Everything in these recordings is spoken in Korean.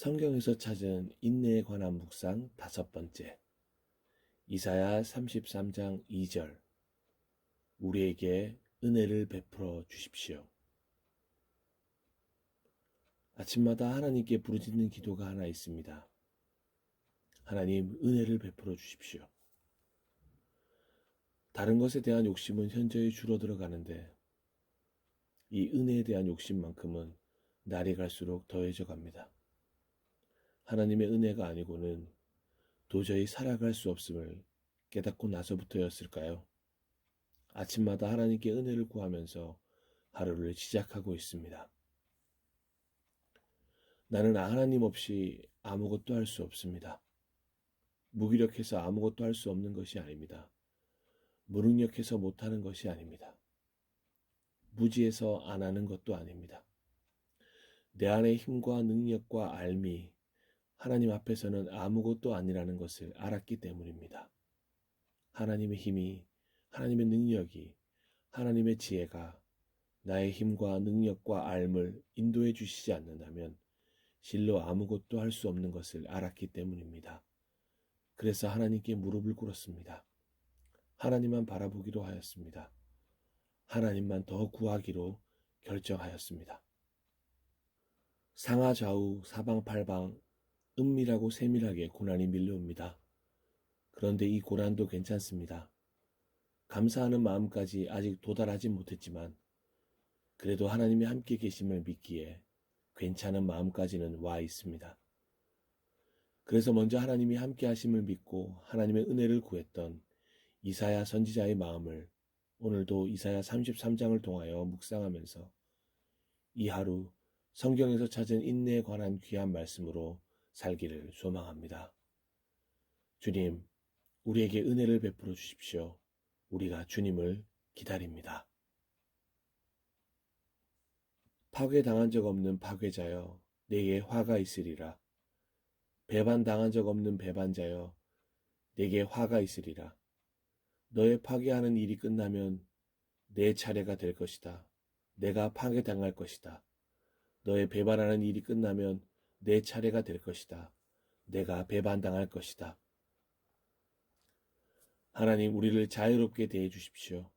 성경에서 찾은 인내에 관한 묵상 5번째. 이사야 33장 2절. 우리에게 은혜를 베풀어 주십시오. 아침마다 하나님께 부르짖는 기도가 하나 있습니다. 하나님, 은혜를 베풀어 주십시오. 다른 것에 대한 욕심은 현저히 줄어들어 가는데 이 은혜에 대한 욕심만큼은 날이 갈수록 더해져 갑니다. 하나님의 은혜가 아니고는 도저히 살아갈 수 없음을 깨닫고 나서부터였을까요? 아침마다 하나님께 은혜를 구하면서 하루를 시작하고 있습니다. 나는 하나님 없이 아무것도 할 수 없습니다. 무기력해서 아무것도 할 수 없는 것이 아닙니다. 무능력해서 못하는 것이 아닙니다. 무지해서 안 하는 것도 아닙니다. 내 안의 힘과 능력과 알미, 하나님 앞에서는 아무것도 아니라는 것을 알았기 때문입니다. 하나님의 힘이, 하나님의 능력이, 하나님의 지혜가 나의 힘과 능력과 알을 인도해 주시지 않는다면 실로 아무것도 할 수 없는 것을 알았기 때문입니다. 그래서 하나님께 무릎을 꿇었습니다. 하나님만 바라보기로 하였습니다. 하나님만 더 구하기로 결정하였습니다. 상하좌우 사방팔방 은밀하고 세밀하게 고난이 밀려옵니다. 그런데 이 고난도 괜찮습니다. 감사하는 마음까지 아직 도달하지 못했지만 그래도 하나님이 함께 계심을 믿기에 괜찮은 마음까지는 와 있습니다. 그래서 먼저 하나님이 함께 하심을 믿고 하나님의 은혜를 구했던 이사야 선지자의 마음을 오늘도 이사야 33장을 통하여 묵상하면서 이 하루 성경에서 찾은 인내에 관한 귀한 말씀으로 살기를 소망합니다. 주님, 우리에게 은혜를 베풀어 주십시오. 우리가 주님을 기다립니다. 파괴당한 적 없는 파괴자여, 내게 화가 있으리라. 배반당한 적 없는 배반자여, 내게 화가 있으리라. 너의 파괴하는 일이 끝나면 내 차례가 될 것이다. 내가 파괴당할 것이다. 너의 배반하는 일이 끝나면 내 차례가 될 것이다. 내가 배반당할 것이다. 하나님, 우리를 자유롭게 대해 주십시오.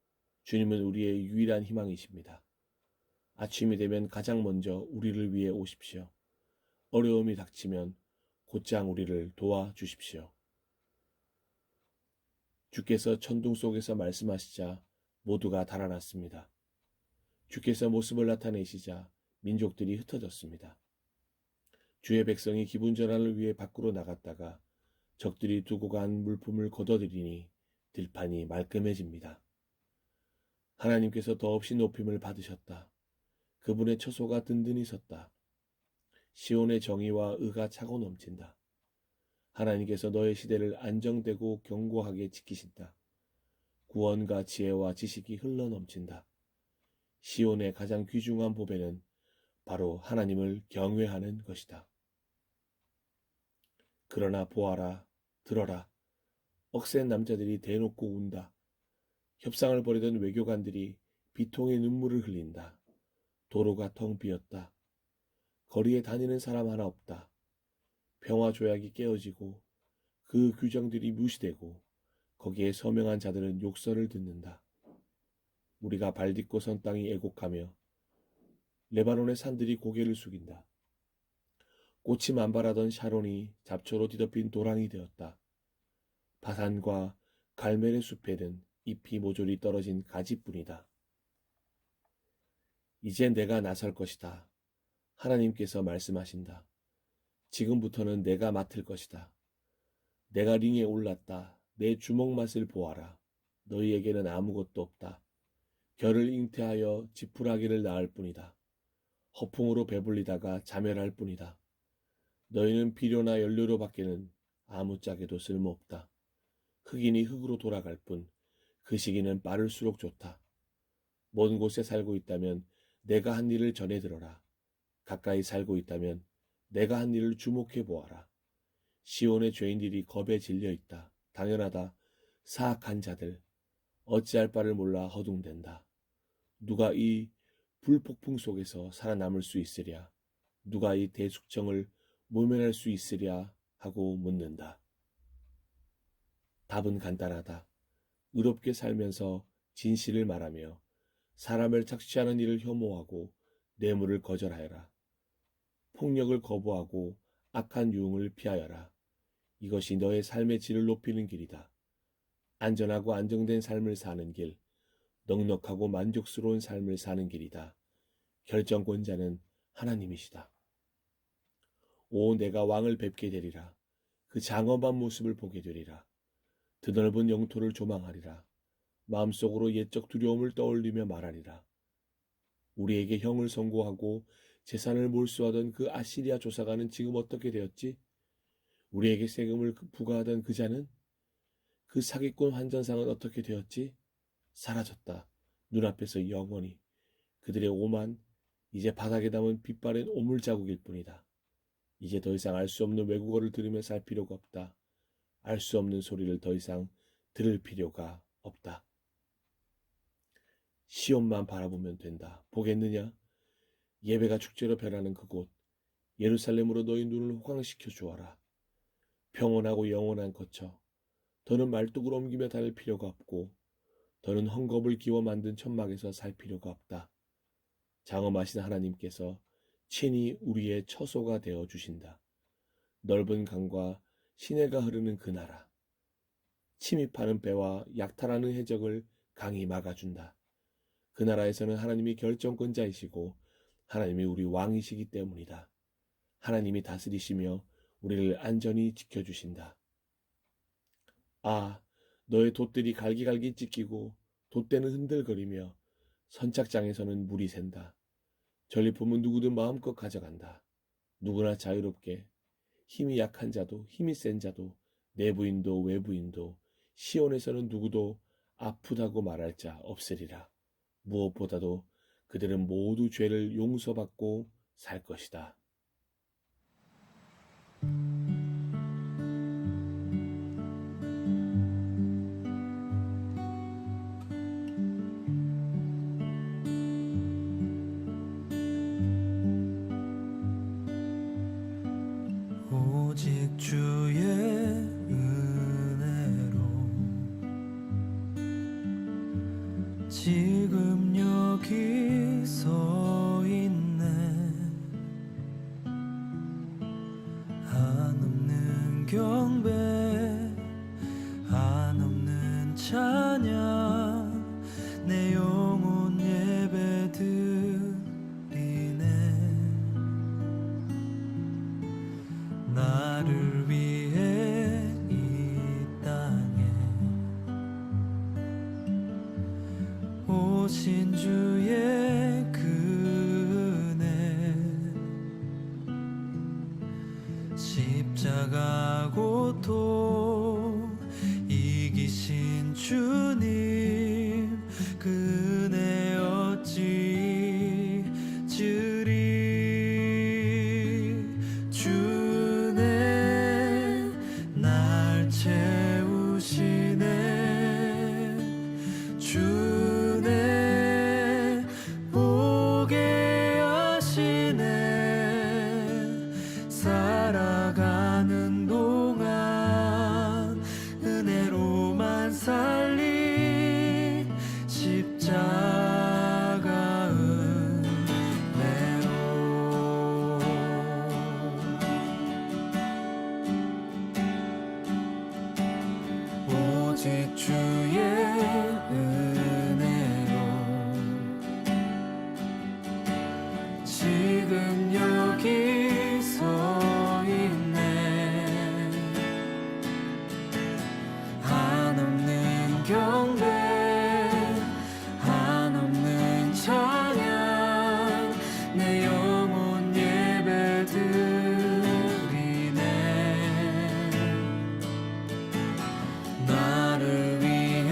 주님은 우리의 유일한 희망이십니다. 아침이 되면 가장 먼저 우리를 위해 오십시오. 어려움이 닥치면 곧장 우리를 도와주십시오. 주께서 천둥 속에서 말씀하시자 모두가 달아났습니다. 주께서 모습을 나타내시자 민족들이 흩어졌습니다. 주의 백성이 기분 전환을 위해 밖으로 나갔다가 적들이 두고 간 물품을 걷어들이니 들판이 말끔해집니다. 하나님께서 더없이 높임을 받으셨다. 그분의 처소가 든든히 섰다. 시온의 정의와 의가 차고 넘친다. 하나님께서 너의 시대를 안정되고 견고하게 지키신다. 구원과 지혜와 지식이 흘러넘친다. 시온의 가장 귀중한 보배는 바로 하나님을 경외하는 것이다. 그러나 보아라, 들어라. 억센 남자들이 대놓고 운다. 협상을 벌이던 외교관들이 비통의 눈물을 흘린다. 도로가 텅 비었다. 거리에 다니는 사람 하나 없다. 평화 조약이 깨어지고 그 규정들이 무시되고 거기에 서명한 자들은 욕설을 듣는다. 우리가 발딛고 선 땅이 애곡하며 레바논의 산들이 고개를 숙인다. 꽃이 만발하던 샤론이 잡초로 뒤덮인 도랑이 되었다. 바산과 갈멜의 숲에는 잎이 모조리 떨어진 가지뿐이다. 이제 내가 나설 것이다. 하나님께서 말씀하신다. 지금부터는 내가 맡을 것이다. 내가 링에 올랐다. 내 주먹 맛을 보아라. 너희에게는 아무것도 없다. 결을 잉태하여 지푸라기를 낳을 뿐이다. 허풍으로 배불리다가 자멸할 뿐이다. 너희는 비료나 연료로 밖에는 아무짝에도 쓸모없다. 흑인이 흙으로 돌아갈 뿐 그 시기는 빠를수록 좋다. 먼 곳에 살고 있다면 내가 한 일을 전해 들어라. 가까이 살고 있다면 내가 한 일을 주목해 보아라. 시온의 죄인들이 겁에 질려 있다. 당연하다. 사악한 자들. 어찌할 바를 몰라 허둥댄다. 누가 이 불폭풍 속에서 살아남을 수 있으랴. 누가 이 대숙청을 모면할 수 있으랴 하고 묻는다. 답은 간단하다. 의롭게 살면서 진실을 말하며 사람을 착취하는 일을 혐오하고 뇌물을 거절하여라. 폭력을 거부하고 악한 유흥을 피하여라. 이것이 너의 삶의 질을 높이는 길이다. 안전하고 안정된 삶을 사는 길, 넉넉하고 만족스러운 삶을 사는 길이다. 결정권자는 하나님이시다. 오, 내가 왕을 뵙게 되리라. 그 장엄한 모습을 보게 되리라. 드넓은 영토를 조망하리라. 마음속으로 옛적 두려움을 떠올리며 말하리라. 우리에게 형을 선고하고 재산을 몰수하던 그 아시리아 조사관은 지금 어떻게 되었지? 우리에게 세금을 부과하던 그 자는? 그 사기꾼 환전상은 어떻게 되었지? 사라졌다. 눈앞에서 영원히. 그들의 오만 이제 바닥에 남은 빛바랜 오물자국일 뿐이다. 이제 더 이상 알 수 없는 외국어를 들으며 살 필요가 없다. 알 수 없는 소리를 더 이상 들을 필요가 없다. 시온만 바라보면 된다. 보겠느냐? 예배가 축제로 변하는 그곳, 예루살렘으로 너희 눈을 호강시켜 주어라. 평온하고 영원한 거처, 더는 말뚝을 옮기며 다닐 필요가 없고 더는 헝겊을 기워 만든 천막에서 살 필요가 없다. 장엄하신 하나님께서 친히 우리의 처소가 되어 주신다. 넓은 강과 시내가 흐르는 그 나라, 침입하는 배와 약탈하는 해적을 강이 막아준다. 그 나라에서는 하나님이 결정권자이시고 하나님이 우리 왕이시기 때문이다. 하나님이 다스리시며 우리를 안전히 지켜주신다. 아, 너의 돛들이 갈기갈기 찢기고 돛대는 흔들거리며 선착장에서는 물이 샌다. 전리품은 누구든 마음껏 가져간다. 누구나 자유롭게 힘이 약한 자도 힘이 센 자도 내부인도 외부인도 시온에서는 누구도 아프다고 말할 자 없으리라. 무엇보다도 그들은 모두 죄를 용서받고 살 것이다. 오직 주의 은혜로 지금 여기 서 있네. 한없는 경배, 한없는 찬양, 내 영혼 예배 드리네. 나를 위해 이 땅에 오신 주의 그네, 십자가 고통 이기신 주님, 그 은혜 어찌 잊으리. 날 채우시네. 주네 보게 하시네. 살아가는 동안 은혜로만 살리 십자가 은혜로. 오직 주의 은혜로 지금 여기 서 있네. 한없는 경배, 한없는 찬양, 내 영혼 예배 드리네. 나를 위해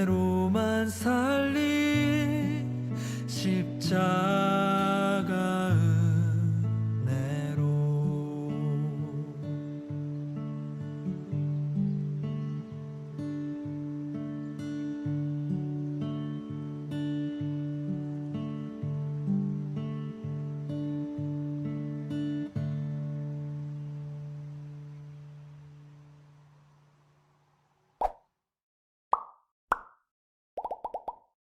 은혜로만 살린 십자가